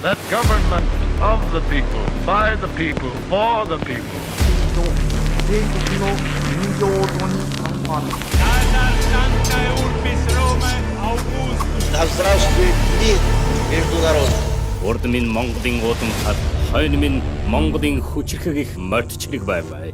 That government of the people, by the people, for the people. Да здравствует мир между народами. Урд минь Монголын уудам хад, хойно минь Монголын хүчрхэг их мордчлог байваа.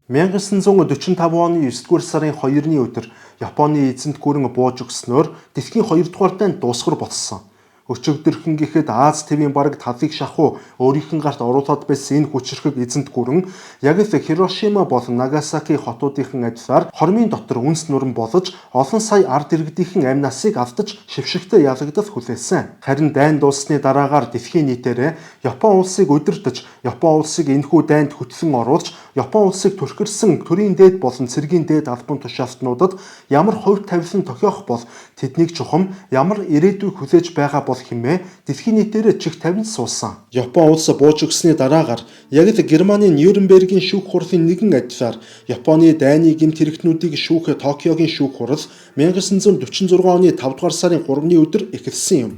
1945 оны 9-р сарын 2-ны өдөр Японы эзэнт гүрэн бууж өгснөөр дэлхийн 2 дугаар дайнд дуусгар болсон. Өчигдөрхөн гэхэд Аз твийн бараг талыг шахуу өөрийнх нь гарт оруулаад байсан энэ хүчрхэг эзэнт гүрэн яг л Хирошима болон Нагасаки хотуудын адилаар хормын дотор үнс нүрэн болж олон сая ард иргэдийн амь насыг автаж шившигтэй ялагдах хүлээсэн. Харин дайн дууссаны дараагаар дэлхийн нийтээрээ Япон улсыг удирдах, Япон улсыг энэхүү дайнд хөтлөн оруулж, Япон улсыг түрхэрсэн төрийн дээд болон цэргийн дээд албан тушаалтнуудад ямар хувь тавилан тохиох бол тэднийг чухам ямар ирээдүй хүлээж байгаа бол хэмээн дэлхийн нийтээр чих тавин суусан. Япон улс бууж өгсөний дараагаар яг л Германы Нюрнбергийн шүүх хурлын нэгэн адилаар Японы дайны гэмт хэрэгтнүүдийг шүүх Токиогийн шүүх хурал 1946 оны 5 дугаар сарын 3-ны өдөр эхэлсэн юм.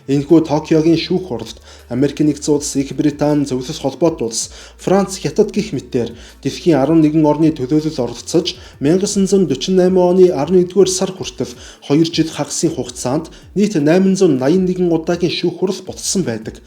Энэхүү Токиогийн шүүх хуралд Америк нэгдсэн улс, Их Британи, Зөвлөлт холбоот улс, Франц, Хятад гэх мэтээр дэлхийн 11 орны төлөөлөл оролцож 1948 оны 11-р сар хүртэл 2 жил хагасын хугацаанд нийт 881 удаагийн шүүх хурал болцсон байдаг.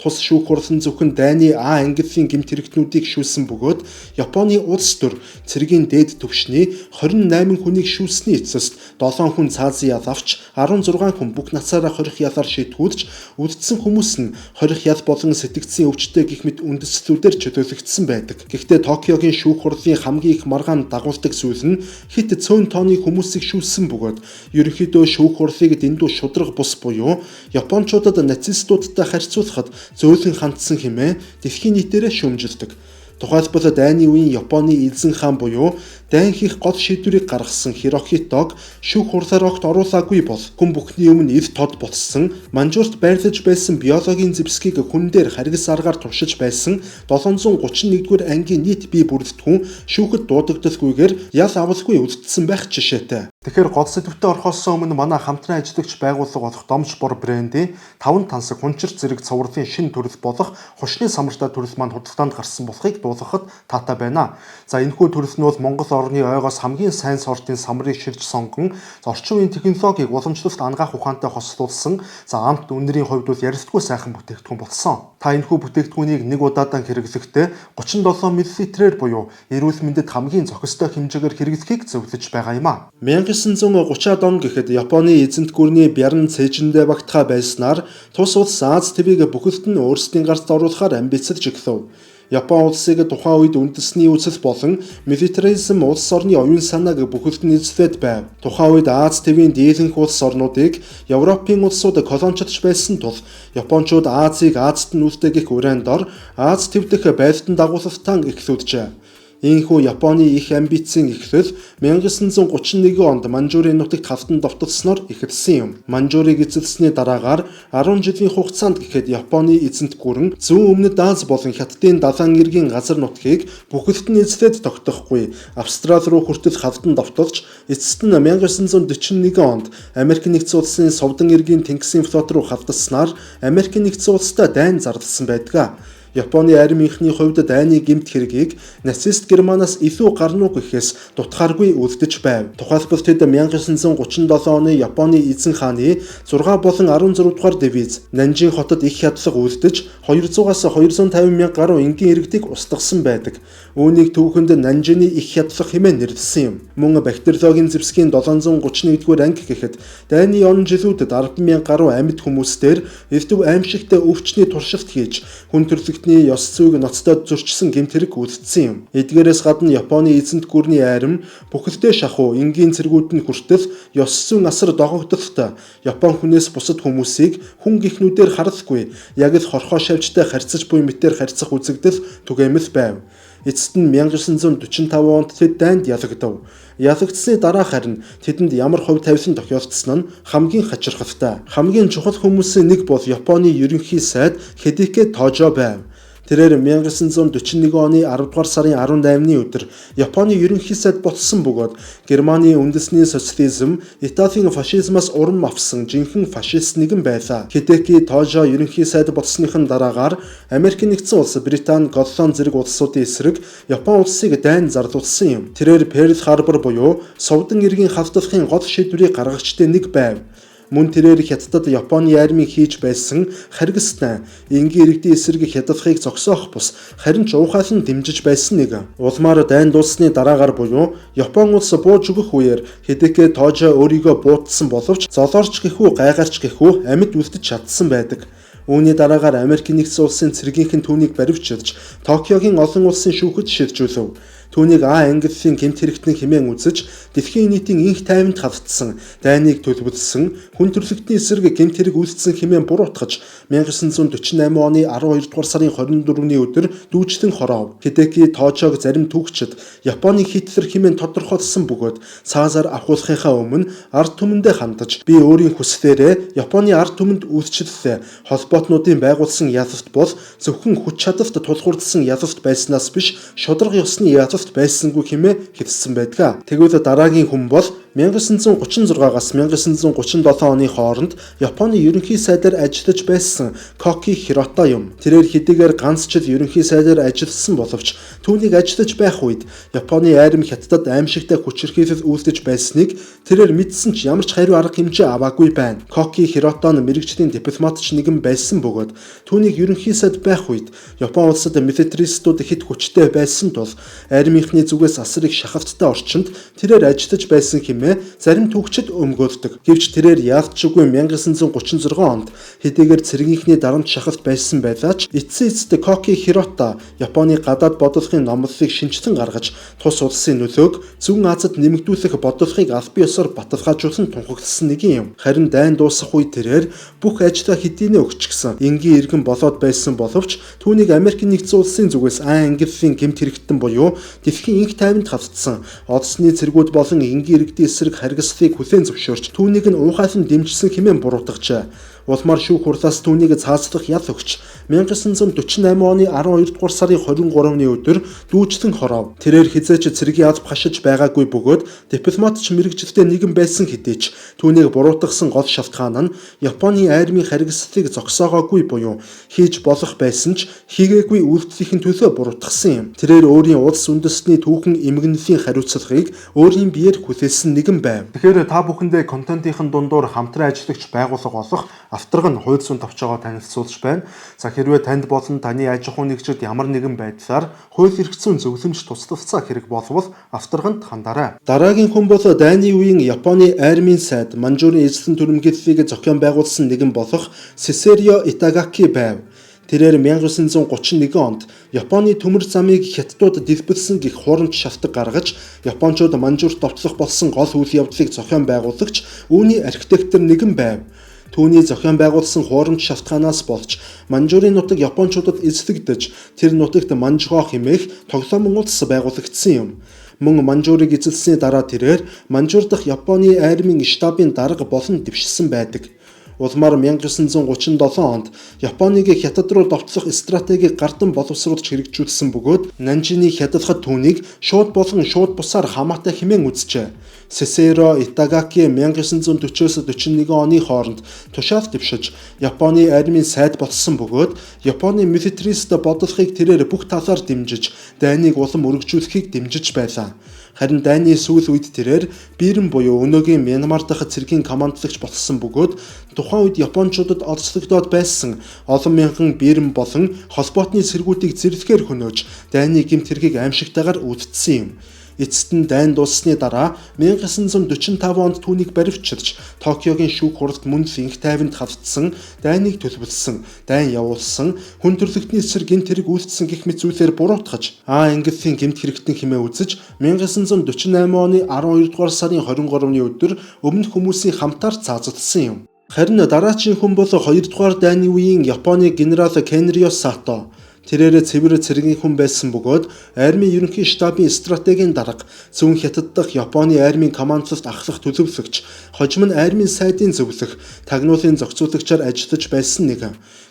Тус шүүх хурлын зөвхөн дайны А ангиллын гэмт хэрэгтнүүдийг шүүлсэн бөгөөд Японы улс төр цэргийн дээд түвшний 28 хүнийг шүүлсний эцэст 7 хүн цаазын ял авч 16 хүн бүх нацаараа хорих ялаар шийтгүүлж үлдсэн хүмүүс нь хорих ял болон сэтгцийн өвчтөй гэх мэт үндэслэлүүдээр чөлөөлөгдсөн байдаг. Гэхдээ Токиогийн шүүх хурлын хамгийн их маргаан дагуулдаг зүйл нь хит цөөн тооны хүмүүсийг шүүлсэн бөгөөд ерөнхийдөө шүүх хурлыг дэндүү шудраг бус буюу Япончуудад нацистуудтай харьцуулахад зөөлөн хандсан хэмээн дэлхийн нийтээрээ шүүмжилдэг. Тухайлбал дайны үеийн Японы эзэн хаан буюу дайн хийх гол шийдвэрийг гаргасан Хирохитог шүүх хурлаар огт оруулаагүй бол хүн бүхний өмнө эв тод болцсон манжуурт байрлаж байсан биологийн зэвсгийг хүн дээр харгас аргаар туршиж байсан 731-р ангийн нийт бие бүрэлдэхүүн шүүхэд дуудагдалгүйгээр ял авалгүй үлдсэн байх жишээтэй. Тэгэхээр гол сэдвтэ орохоос өмнө манай хамтран ажиллагч байгууллага болох Домж Бор брендийн 5 тансаг хүнчир зэрэг цувралын шинэ төрөл болох хушны самартай төрөл маань худалдаанд гарсан болохыг дуулгахад таатай байна. За энэхүү төрөл нь бол Монгол орны ойгоос хамгийн сайн сортын самрыг ширж сонгон орчин үеийн технологиг уламжлалт ангаах ухаантай хослуулсан. За амт үнэрийн хувьд бол ярилцгүй сайхан бүтээгдэхүүн болсон. Та энэхүү бүтээгдэхүүнийг нэг удаадан хэрэглэхдээ 37 мл-ээр буюу эрүүл мэндэд хамгийн зохистой хэмжээгээр хэрэглэхийг зөвлөж байгаа юм а. 1930-ад он гэхэд Японы эзэнт гүрний Бярн Цэжиндэ багтгаа байснаар тус улс Аз твийг бүхэлд нь өөрсдийн гарт оруулахаар амбицлж эхлэв. Япон улсыг тухайн үед үндэсний үзэл болон милитаризм улс орны оюун санааг бүхэлд нь эзлээд байв. Тухайн үед Аз твийн дийлэнх улс орнуудыг Европын улсууд колончлж байсан тул Япончууд Азийг Азад нь үлдээх уран дор Аз төв дэх байлдан дагуулалтаа эхлүүлжээ. Ийхүү Японы их амбицийн эхлэл 1931 онд Манжурийн нутагт хавтан довтолсноор эхэлсэн юм. Манжурыг эзэлсэний дараагаар 10 жилийн хугацаанд гэхэд Японы эзэнт гүрэн зүүн өмнөд Аз болон Хятадын далайн эргийн газар нутгийг бүхэлд нь эзлээд тогтохгүй Австрали руу хүртэл хавтан довтолж эцэст нь 1941 онд Америк нэгдсэн улсын Совдон эргийн Тэнгисийн флот руу хавдалснаар Америк нэгдсэн улстай дайн зарласан байдаг. Японы армийнхны хувьд дайны гэмт хэргийг нацист Германаас илүү гарнуу гэхээс дутхааргүй үлдэж байв. Тухайлбал тэд 1937 оны Японы эзэн хааны 6 болон 16 дугаар дивиз Нанжин хотод их хядлага үлдэж 200-аас 250 мянга гаруй энгийн иргэдийг устгасан байдаг. Үүнийг түүхэнд Нанжины их хядлага хэмээн нэрлэсэн юм. Мөн бактериологийн зэвсгийн 731-р анги гэхэд дайны он жилүүдэд 10 мянга гаруй амьд хүмүүстээр элдв аимшигтай өвчний туршилт хийж хүн төрлөختний ёс зүйг ноцтой зөрчсөн гэмт хэрэг үлдсэн юм. Эдгээрээс гадна Японы эзэнт гүрний айрам бүхэлдээ шахуу энгийн цэргүүд нь хүртэл ёс зүйн асар догогдолтой Япон хүнээс бусад хүмүүсийг хүн гихнүүдээр харалгүй яг л хорхоо шавьжтай харьцаж буй мэтээр харьцах үзэгдэл түгээмэл байв. Эцэст нь 1945 онд тэд дайнд ялагдав. Ялагдсны дараа харин тэдэнд ямар хувь тавилан тохиолдсон нь хамгийн хачирхалтай. Хамгийн чухал хүмүүсийн нэг бол Японы ерөнхий сайд Хидеки Тожо байв. Тэрээр 1941 оны 10 дугаар сарын 18-ны өдөр Японы ерөнхий сайд болсон бөгөөд Германы үндэсний социализм, Италийн фашизмаас урам авсан жинхэнэ фашист нэгэн байлаа. Хидеки Тожо ерөнхий сайд болсныхын дараагаар Америк нэгдсэн улс, Британи, Голланд зэрэг улсуудын эсрэг Япон улсыг дайн зарлуулсан юм. Тэрээр Перл Харбор буюу Совдон эргийн халдлагын гол шийдвэрийг гаргагчдын нэг байв. Мөн тэрээр Хятадд Японы армийн хийж байсан харгастай энгийн иргэдийн эсрэг хятадхыг зогсоох бус харин ч уухайлан дэмжиж байсан нэг. Улмаар дайн дууссаны дараагаар буюу Япон улс бууж өгөх үеэр Хидеки Тожо өөрийгөө буутсан боловч золоорч гэхүү гайгарч гэхүү амьд үлдэж чадсан байдаг. Үүний дараагаар Америк нэгдсэн улсын цэргийнхэн түүнийг баривчилж Токиогийн олон улсын шүүхэд шилжүүлв. Түүнийг Английн гэмт хэрэгтэн хэмээн үзэж дэлхийн нийтийн инх тайванд хавтсан, дайныг төлөвлөсөн, хүн төрөлхтний эсрэг гэмт хэрэг үйлдсэн хэмээн буруутгаж 1948 оны 12 дугаар сарын 24-ний өдөр дүүжлэн хоров. Хидеки Тожог зарим түүхчид Японыг Хитлер хэмээн тодорхойлсон бөгөөд цаазаар авахуулахынхаа өмнө ард түмэндээ хандаж би өөрийн хүслээрээ Японы ард түмэнд үйлчлэлээ холбоотнуудын байгуулсан язалт бол зөвхөн хүч чадалт тулгуурдсан язалт байснаас биш шударга ёсны язалт байсангүй хэмээн хэлсэн байдаг. Тэгвэл дараагийн хүн бол 1936-аас 1937 оны хооронд Японы ерөнхий сайдаар ажиллаж байсан Коки Хирото юм. Тэрээр хэдийгээр ганц жил ерөнхий сайдаар ажилласан боловч түүнийг ажиллаж байх үед Японы айрам Хятадд аимшигтай хүчирхийлэл үйлдэж байсныг тэрээр мэдсэн ч ямар ч хариу арга хэмжээ аваагүй байна. Коки Хирото нь мэрэгжлийн дипломатч нэгэн байсан бөгөөд түүнийг ерөнхий сайд байх үед Япон улсад милитаристууд хэд хүчтэй байсан тул армийнхны зүгээс асар их шахалттай орчинд тэрээр ажиллаж байсан зарим түүхчид өмгөөлдөг. Гэвч тэрээр яалтчгүй 1936 онд хэдийгээр цэргийнхний дарамт шахалт байсан байлаач эцсийн эцэст Коки Хирото Японы гадаад бодлогын номлолыг шинжилэн гаргаж тус улсын нөлөөг Зүүн Азад нэмэгдүүлэх бодлогыг аль бие ёсоор баталгаажуулан тунхагласан нэг юм. Харин дайн дуусах үед тэрээр бүх ажлаа хэдийнэ өгчихсөн. Энгийн иргэн болоод байсан боловч түүнийг Америк нэгдсэн улсын зүгээс Английн гэмт хэрэгтэн буюу дэлхийн инх тайванд хавтсан одсны цэргүүд болон энгийн иргэдийн эсрэг харгислыг хүлээн зөвшөөрч түүнийг нь уухайлан дэмжсэн хэмээн буруутгажээ. Улмаар шүүх хурлаас түүнийг цаазлах ял өгч 1948 оны 12 дугаар сарын 23-ны өдөр дүүжлэн хоров. Тэрээр хизээч цэргийн алба хашиж байгаагүй бөгөөд дипломатч мэрэгжилтэй нэгэн байсан хэдий ч түүнийг буруутгасан гол шалтгаан нь Японы армийн харгислыг зогсоогоогүй буюу хийж болох байсан ч хийгээгүй үйлдэлийн төлөө буруутгасан юм. Тэрээр өөрийн улс үндэстний түүхэн эмгэнэлийн хариуцлагыг өөрийн биеэр хүлээсэн нэгэн байв. Тэгэхээр та бүхэндээ контентын дундуур хамтран ажиллагч байгууллага болох авторг нь хууль зүйн товчоогоо танилцуулж байна. За хэрвээ танд болон таны аж ахуйн нэгжид ямар нэгэн байдлаар хууль эрх зүйн зөвлөмж туслалцаа хэрэг болвол авторганд хандаарай. Дараагийн хүн бол дайны үеийн Японы армийн сайд Манжурын эзлэн түрэмгийллийг зохион байгуулсан нэгэн болох Сесерио Итагаки байв. Тэрээр 1931 онд Японы төмөр замыг хятадууд дэлбэлсэн гэх хурамч шалтгаан гаргаж Япончууд Манжурт довтлох болсон гол үйл явдлыг зохион байгуулагч үүний архитектор нэгэн байв. Түүний зохион байгуулсан хурамч шалтгаанаас болж Манжурын нутаг Япончуудад эзлэгдэж тэр нутагт Манжуго хэмээх тоглоомын улс байгуулагдсан юм. Мөн Манжурыг эзэлсний дараа тэрээр Манжур дахь Японы армийн штабын дарга болон дэвшсэн байдаг. Улмаар 1937 онд Японыг Хятад руу довтлох стратегийг гардан боловсруулж хэрэгжүүлсэн бөгөөд Нанжины хятадхад түүнийг шууд болон шууд бусаар хамаатай хэмээн үзжээ. Сесерио Итагаки 1940-с 41 оны хооронд тушаал дэвшиж Японы армийн сайд болсон бөгөөд Японы милитарист бодлогыг тэрээр бүх талаар дэмжиж дайныг улам өргөжүүлэхийг дэмжиж байлаа. Харин дайны сүүл үед тэрээр Бирман буюу өнөөгийн Мянмар дахь цэргийн командлагч болсон бөгөөд тухайн үед Япончуудад олзлогдоод байсан олон мянган Бирман болон холбоотны цэргүүдийг зэрлэхээр хөнөөж дайны гэмт хэргийг аимшигтайгаар үүдсэн юм. Эцэст нь дайн дууссаны дараа 1945 онд түүнийг баривчилж Токиогийн шүүх хуралд мөн инх тайванд хавтсан, дайныг төлөвлөсөн, дайн явуулсан, хүн төрөлхтний эсрэг гэмт хэрэг үйлдсэн гэх мэт зүйлээр буруутгаж Английн гэмт хэрэгтэн хэмээн үзэж 1948 оны 12 дугаар сарын 23-ны өдөр өмнөх хүмүүсийн хамтаар цаазалсан юм. Харин дараагийн хүн бол 2 дугаар дайны үеийн Японы генерал Кенрио Сато. Тэрээр цэвэр цэргийн хүн байсан бөгөөд армийн ерөнхий штабын стратегийн дарга Зүүн Хятад дахь Японы армийн командлагт ахлах төлөвлөгч хожим нь армийн сайдын зөвлөх, тагнуулын зохицуулагчаар ажиллаж байсан нэг.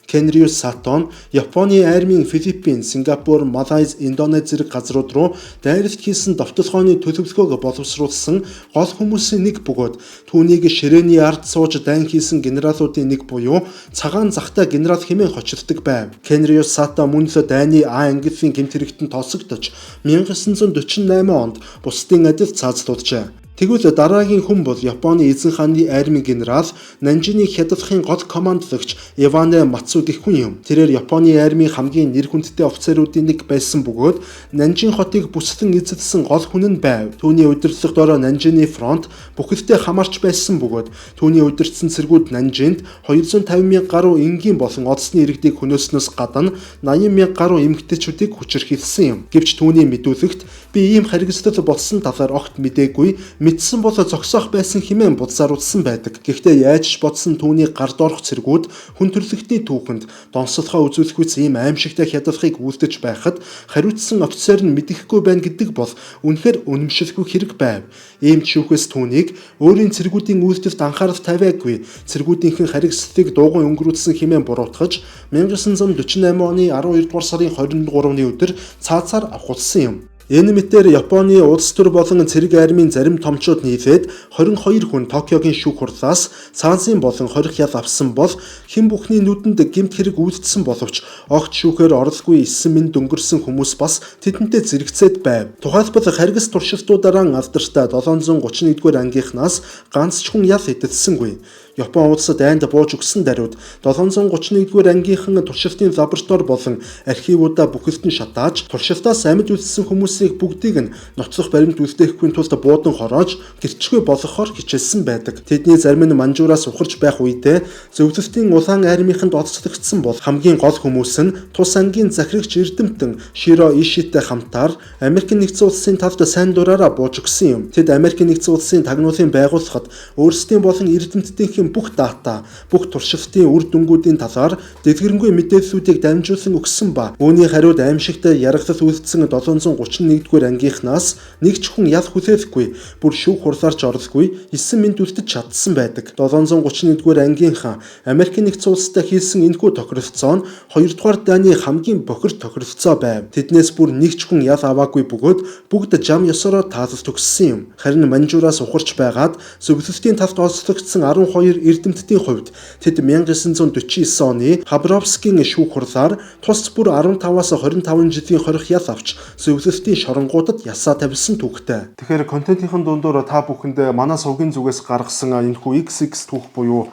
Кенриус Сатон Японы армийн Филиппин, Сингапур, Малайз, Индонез зэрэг газрууд руу дайралт хийсэн довтолгооны төлөвлөгөөг боловсруулсан гол хүмүүсийн нэг бөгөөд түүнийг ширээний ард сууж дайн хийсэн генералуудын нэг буюу цагаан захтай генерал хэмээн хочирддаг байв. Кенриус Сато мөн л дайны А ангиллын гэмт хэрэгтэн тосогдож 1948 онд бусдын адил цаазлуулжээ. Тэгвэл дараагийн хүн бол Японы эзэн хааны армийн генерал Нанжиныг хятадхын гол командлагч Иване Мацуди хүн юм. Тэрээр Японы армийн хамгийн нэр хүндтэй офицеруудын нэг байсан бөгөөд Нанжин хотыг бүсдэн эзэдсэн гол хүн нь байв. Түүний удирдлага дороо Нанжины фронт бүхэлдээ хамаарч байсан бөгөөд түүний удирдсан цэргүүд Нанжинд 250,000 гаруй энгийн болон одсны иргэдийг хөнөөснөөс гадна 80,000 гаруй эмэгтэйчүүдийг хүчирхийлсэн юм. Гэвч түүний мэдүүлэгт би ийм харгислал болсон талаар огт мэдээгүй, мэдсэн бол зогсоох байсан хэмээн будсааруулсан байдаг. Гэхдээ яаж ч бодсон түүний гард орох цэргүүд хүн төрлөختний түүхэнд донсолгоо үзүүлэхүйц ийм аимшигтай хядалахыг үлдэж байхад хариуцсан офицер нь мэдэхгүй байна гэдэг бол үнэхээр үнэмшилгүй хэрэг байв. Ийм шүүхээс түүнийг өөрийн цэргүүдийн үйлдэлд анхаарал тавиагүй, цэргүүдийнхэн харгислалыг дууган өнгөрүүлсэн хэмээн буруутгаж 1948 оны 12 дугаар сарын 23-ны өдөр цаацаар авахулсан юм. Энэ мэтээр Японы улс төр болон цэрэг армийн зарим томчууд нийлээд 22 хүн Токиогийн шүүх хурлаас цаазын болон хорих ял авсан бол хэн бүхний нүдэнд гэмт хэрэг үйлдсэн боловч огт шүүхээр оролгүй 9 минут өнгөрсөн хүмүүс бас тэдэнтэй зэрэгцээд байв. Тухайлбал харгас туршилтуудаараа алдартай 731-р ангийнхнаас ганц ч хүн ял идэлсэнгүй. Япон улс дайнд бууж өгсөн даруйд 731-р ангийнхан туршилтын лаборатори болон архивуудаа бүхэлд нь шатааж туршилтаас амьд үлдсэн хүмүүсийг бүгдийг нь ноцлох баримт үлдээхгүй тулд буудан хороож гэрчгүй болгохоор хичээсэн байдаг. Тэдний зарим нь манжуураас ухарж байх үедээ зөвлөлтийн улаан армийнханд олцлогдсон бол хамгийн гол хүмүүс нь тус ангийн захирагч эрдэмтэн Широ Ишитэй хамтаар Америк нэгдсэн улсын талд сайн дураараа бууж өгсөн юм. Тэд Америк нэгдсэн улсын тагнуулын байгууллагад өөрсдийн болон эрдэмтдийн бүх дата, бүх туршилтын үр дүнгуудын талаар дэлгэрэнгүй мэдээллүүдийг дамжуулан өгсөн ба үүний хариуд аимшигтай яргалал үйлдсэн 731-р ангийнхнаас нэг ч хүн ял хүлээхгүй, бүр шүүх хурлаарч оролгүй 9 минут үлдэж чадсан байдаг. 731-р ангийнхан Америк нэгдсэн улстай хийсэн энэхүү тохиролцоо нь 2 дугаар дайны хамгийн бохирд тохиролцоо байв. Тэднээс бүр нэг ч хүн ял аваагүй бөгөөд бүгд жам ёсороо таалалт өгсөн юм. Харин манжуураас ухарч байгаад зөвлөлтийн талд олцлогдсон 12 эрдэмтдийн хувьд тэд 1949 оны Хабаровскийн шүүх хурлаар тус бүр 15-аас 25 жилийн хорих ял авч зөвлөлтийн шоронгуудад ясаа тавьсан түүхтэй. Тэгэхээр контентын дундуур та бүхэнд манай сувгийн зүгээс гаргасан энэхүү XX түүх буюу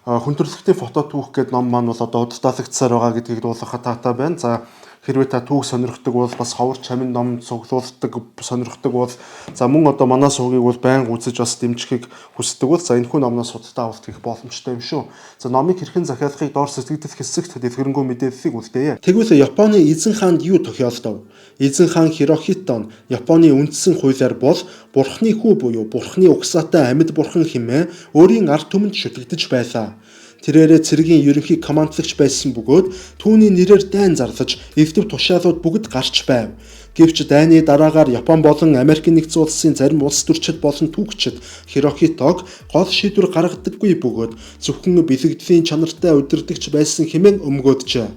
хүн төрөлхтний фото түүх гэдэг ном маань бол одоо удирдаалагдсаар байгаа гэдгийг дуулгахад таатай байна. За хэрвээ та түүх сонирхдаг бол бас ховор чамин ном цуглуулдаг сонирхдаг бол за мөн одоо манай сувгийг бол байнга үзэж бас дэмжихийг хүсдэг бол за энэхүү номноос судалтай авалт хийх боломжтой юм шүү. За номыг хэрхэн захиалахыг доор сэтгэгдэл хэсэгт дэлгэрэнгүй мэдээллийг үлдээе. Тэгвэл Японы эзэн хаанд юу тохиолдов? Эзэн хаан Хирохито нь Японы үндсэн хуулиар бол бурхны хүү буюу бурхны угсаатай амьд бурхан хэмээн өөрийн ард түмэнд шүтэгдэж байлаа. Тэрээрээ цэргийн ерөнхий командлагч байсан бөгөөд түүний нэрээр дайн зарлаж эвдэв тушаалууд бүгд гарч байв. Гэвч дайны дараагаар Япон болон Америк нэгдсэн улсын зарим улс төрчид болон түүхчид Хирохитог гол шийдвэр гаргадаггүй бөгөөд зөвхөн бэлэгдлийн чанартай удирдагч байсан хэмээн өмгөөджээ.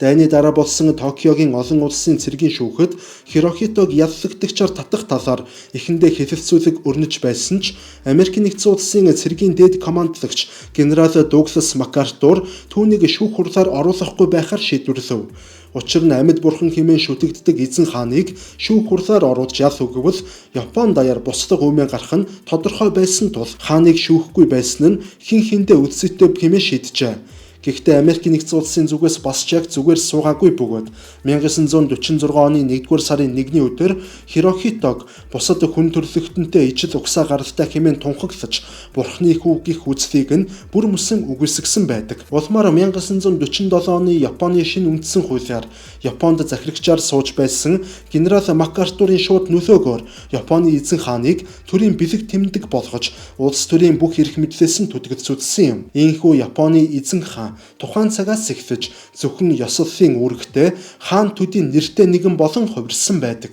Дайны дараа болсон Токиогийн олон улсын цэргийн шүүхэд Хирохитог яллагдагчаар татах талаар эхэндээ хэлэлцүүлэг өрнөж байсан ч Америк нэгдсэн улсын цэргийн дээд командлагч генерал Дуглас Макартур түүнийг шүүх хурлаар оруулахгүй байхаар шийдвэрлэв. Учир нь амьд бурхан хэмээн шүтэгддэг эзэн хааныг шүүх хурлаар оруулж ял өгвөл Япон даяар буцлага өмнө гарах нь тодорхой байсан тул хааныг шүүхгүй байсан нь хин хиндэ үлсэтэй хэмээн шийджээ. Гэхдээ Америк нэгдсэн улсын зүгээс бас ч яг зүгээр суугаагүй бөгөөд 1946 оны 1-р сарын 1-ний өдөр Хирохитог бусад хүн төрлөختөнтэй ижил угсаа гаралтай хэмээн тунхаглаж бурхны хүү гих үзлийг нь бүр мөсөн үгүйсгсэн байдаг. Улмаар 1947 оны Японы шинэ үндсэн хуулиар Японд захирагчаар сууж байсан генерал Макартурын шууд нөлөөгөөр Японы эзэн хааныг төрийн бэлэг тэмдэг болгож улс төрийн бүх эрх мэдлээс нь түлэгдсүүлсэн юм. Ийхүү Японы эзэн хаан тухайн цагаас эхлэж зөвхөн ёслолын үүрэгтэй хаан төдийн нэртэй нэгэн болон хувирсан байдаг.